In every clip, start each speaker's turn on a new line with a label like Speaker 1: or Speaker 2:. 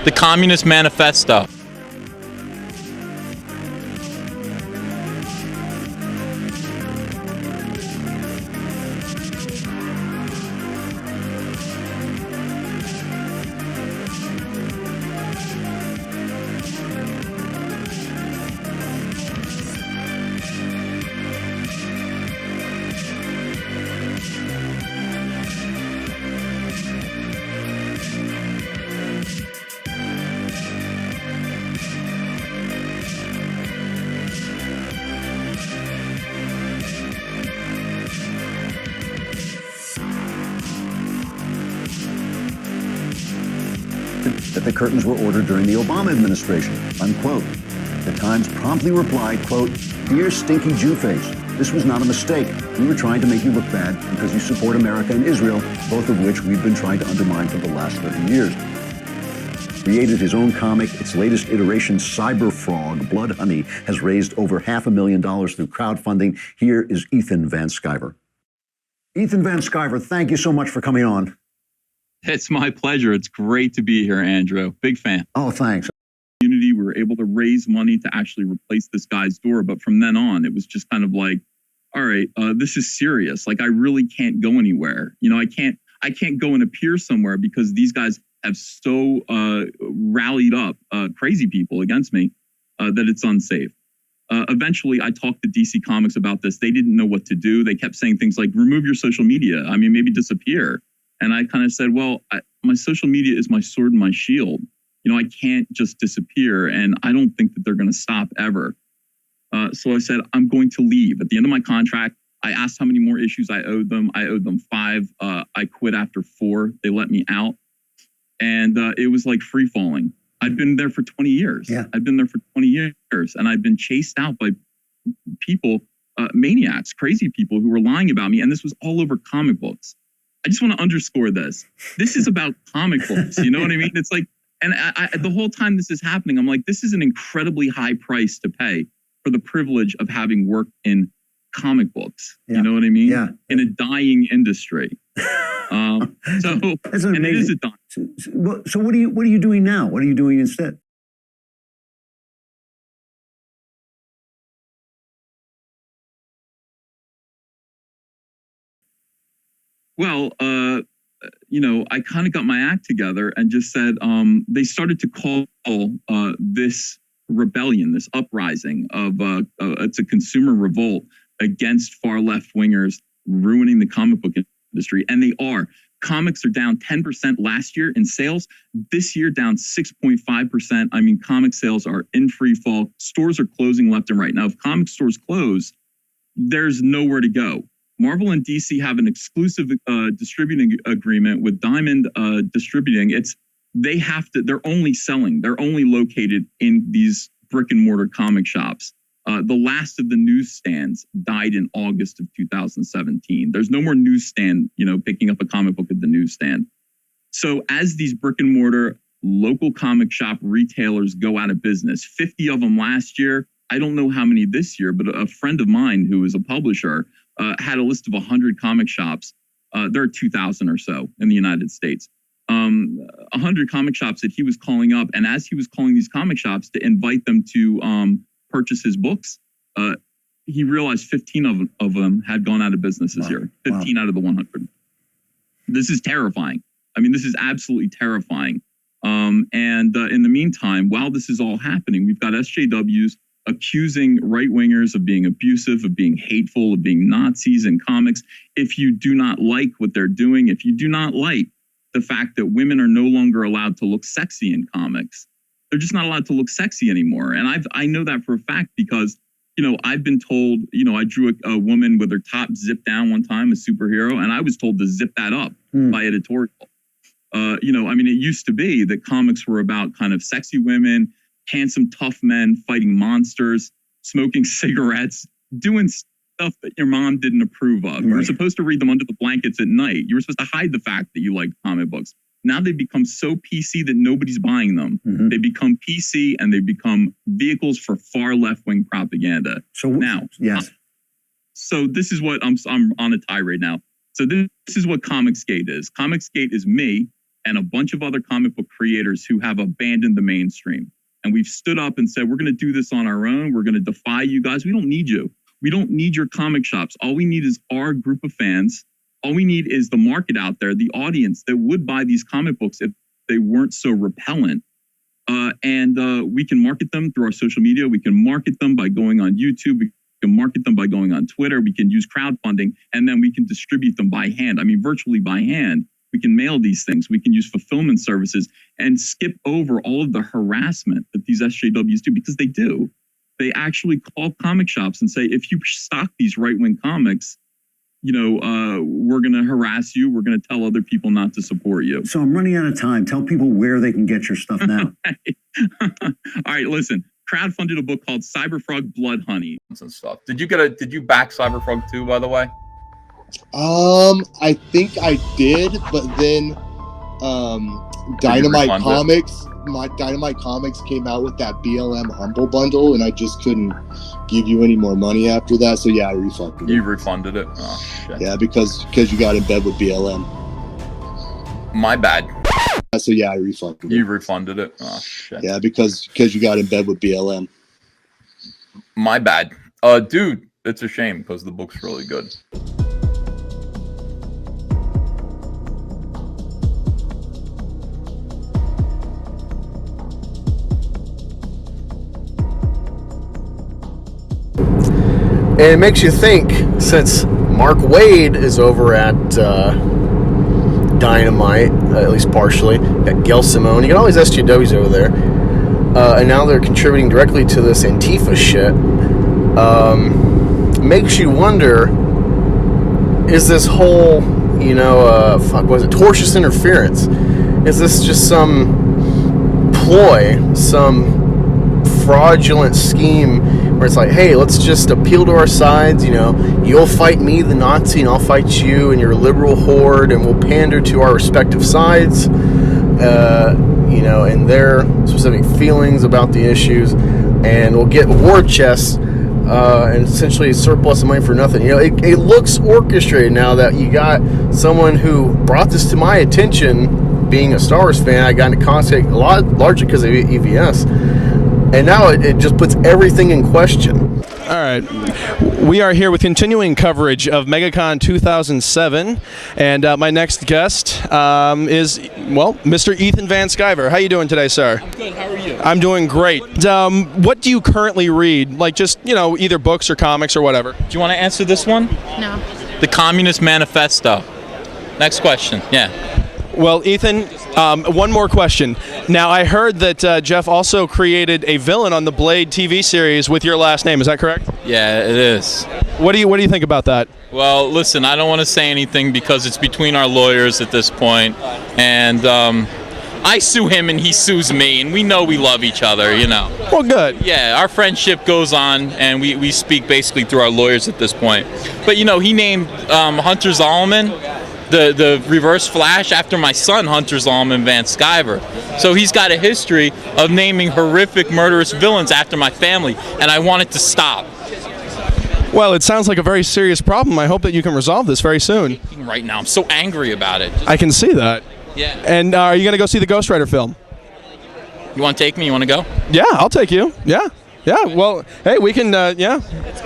Speaker 1: the Communist Manifesto.
Speaker 2: That the curtains were ordered during the Obama administration, unquote. The Times promptly replied, quote, "Dear stinky Jew face, this was not a mistake. We were trying to make you look bad because you support America and Israel, both of which we've been trying to undermine for the last 30 years. Created his own comic, its latest iteration, Cyberfrog, Blood Honey, has raised over $500,000 through crowdfunding. Here is Ethan Van Sciver. Ethan Van Sciver, thank you so much for coming on.
Speaker 3: It's my pleasure. It's great to be here, Andrew. Big fan.
Speaker 2: Oh, thanks.
Speaker 3: We were able to raise money to actually replace this guy's door. But from then on, it was just kind of like, all right, this is serious. Like, I really can't go anywhere. You know, I can't go and appear somewhere because these guys have so rallied up crazy people against me that it's unsafe. Eventually, I talked to DC Comics about this. They didn't know what to do. They kept saying things like, remove your social media. I mean, maybe disappear. And I kind of said, well, my social media is my sword and my shield. You know, I can't just disappear, and I don't think that they're going to stop ever. So I said, I'm going to leave. At the end of my contract, I asked how many more issues I owed them. I owed them 5. I quit after 4. They let me out. And it was like free falling. I'd been there for 20 years.
Speaker 2: Yeah.
Speaker 3: I've been there for 20 years, and I've been chased out by people, maniacs, crazy people who were lying about me. And this was all over comic books. I just want to underscore this. This is about comic books. You know what I mean? It's like, and the whole time this is happening, I'm like, this is an incredibly high price to pay for the privilege of having worked in comic books. Yeah. You know what I mean?
Speaker 2: Yeah.
Speaker 3: In a dying industry. And it is a dying.
Speaker 2: So what are you doing now? What are you doing instead?
Speaker 3: Well, you know, I kind of got my act together and just said, they started to call this rebellion, this uprising of, it's a consumer revolt against far left wingers ruining the comic book industry. And they are. Comics are down 10% last year in sales. This year, down 6.5%. I mean, comic sales are in free fall. Stores are closing left and right. Now, if comic stores close, there's nowhere to go. Marvel and DC have an exclusive distributing agreement with Diamond Distributing. They're only located in these brick and mortar comic shops. The last of the newsstands died in August of 2017. There's no more newsstand, you know, picking up a comic book at the newsstand. So as these brick and mortar local comic shop retailers go out of business, 50 of them last year, I don't know how many this year, but a friend of mine who is a publisher had a list of 100 comic shops. There are 2,000 or so in the United States. 100 comic shops that he was calling up. And as he was calling these comic shops to invite them to purchase his books, he realized 15 of them had gone out of business this year. 15 out of the 100. This is terrifying. I mean, this is absolutely terrifying. And in the meantime, while this is all happening, we've got SJWs accusing right-wingers of being abusive, of being hateful, of being Nazis in comics. If you do not like what they're doing, if you do not like the fact that women are no longer allowed to look sexy in comics, they're just not allowed to look sexy anymore. And I know that for a fact because, you know, I've been told, you know, I drew a woman with her top zipped down one time, a superhero, and I was told to zip that up by editorial. You know, I mean, it used to be that comics were about kind of sexy women, handsome, tough men fighting monsters, smoking cigarettes, doing stuff that your mom didn't approve of. Right. You were supposed to read them under the blankets at night. You were supposed to hide the fact that you liked comic books. Now they've become so PC that nobody's buying them. Mm-hmm. They become PC and they become vehicles for far left-wing propaganda.
Speaker 2: So now, yes.
Speaker 3: So this is what I'm on a tirade now. So this is what Comicsgate is. Comicsgate is me and a bunch of other comic book creators who have abandoned the mainstream. And we've stood up and said, we're going to do this on our own. We're going to defy you guys. We don't need you. We don't need your comic shops. All we need is our group of fans. All we need is the market out there, the audience that would buy these comic books if they weren't so repellent. And we can market them through our social media. We can market them by going on YouTube. We can market them by going on Twitter. We can use crowdfunding, and then we can distribute them by hand. I mean, virtually by hand. We can mail these things. We can use fulfillment services and skip over all of the harassment that these SJWs do, because they do. They actually call comic shops and say, if you stock these right-wing comics, you know, we're going to harass you. We're going to tell other people not to support you.
Speaker 2: So I'm running out of time. Tell people where they can get your stuff now.
Speaker 3: All right, listen. Crowdfunded a book called Cyberfrog Blood Honey.
Speaker 1: And stuff. Did you back Cyberfrog 2, by the way?
Speaker 4: I think I did, but then Dynamite Comics came out with that BLM Humble Bundle, and I just couldn't give you any more money after that. So yeah, I refunded it.
Speaker 1: You refunded it? Oh, shit.
Speaker 4: Yeah, because you got in bed with BLM.
Speaker 1: My bad.
Speaker 4: So yeah, I refunded it.
Speaker 1: You refunded it? Oh, shit.
Speaker 4: Yeah, because you got in bed with BLM.
Speaker 1: My bad. Dude, it's a shame because the book's really good.
Speaker 5: And it makes you think, since Mark Wade is over at Dynamite, at least partially, got Gail Simone, you got all these SJWs over there, and now they're contributing directly to this Antifa shit, makes you wonder, is this whole, tortious interference? Is this just some ploy, some fraudulent scheme where it's like, hey, let's just appeal to our sides, you'll fight me, the Nazi, and I'll fight you and your liberal horde, and we'll pander to our respective sides, and their specific feelings about the issues, and we'll get war chests and essentially a surplus of money for nothing. It looks orchestrated now that you got someone who brought this to my attention, being a Star Wars fan. I got into Comicsgate a lot largely because of EVS. And now it just puts everything in question.
Speaker 6: All right. We are here with continuing coverage of MegaCon 2007. And my next guest is, Mr. Ethan Van Sciver. How you doing today, sir?
Speaker 1: I'm good. How are you?
Speaker 6: I'm doing great. What do you currently read? Like just, either books or comics or whatever.
Speaker 1: Do you want to answer this one?
Speaker 7: No.
Speaker 1: The Communist Manifesto. Next question. Yeah.
Speaker 6: Well, Ethan, one more question. Now, I heard that Jeff also created a villain on the Blade TV series with your last name. Is that correct?
Speaker 1: Yeah, it is.
Speaker 6: What do you think about that?
Speaker 1: Well, listen, I don't want to say anything because it's between our lawyers at this point, and I sue him and he sues me, and we know we love each other,
Speaker 6: Well, good.
Speaker 1: Yeah, our friendship goes on, and we speak basically through our lawyers at this point. But, he named Hunter Zolomon the Reverse Flash after my son, Hunter Zolomon Van Sciver. So he's got a history of naming horrific, murderous villains after my family, and I want it to stop.
Speaker 6: Well, it sounds like a very serious problem. I hope that you can resolve this very soon.
Speaker 1: Right now, I'm so angry about it.
Speaker 6: I can see that.
Speaker 1: Yeah.
Speaker 6: And are you going to go see the Ghost Rider film?
Speaker 1: You want to take me? You want to go?
Speaker 6: Yeah, I'll take you. Yeah. Well, hey, we can,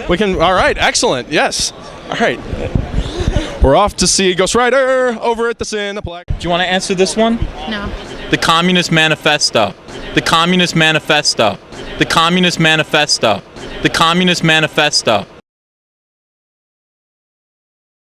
Speaker 6: we can, all right, excellent, yes. All right. We're off to see Ghost Rider over at the Cineplex.
Speaker 1: Do you want to answer this one?
Speaker 7: No.
Speaker 1: The Communist Manifesto. The Communist Manifesto. The Communist Manifesto. The Communist Manifesto.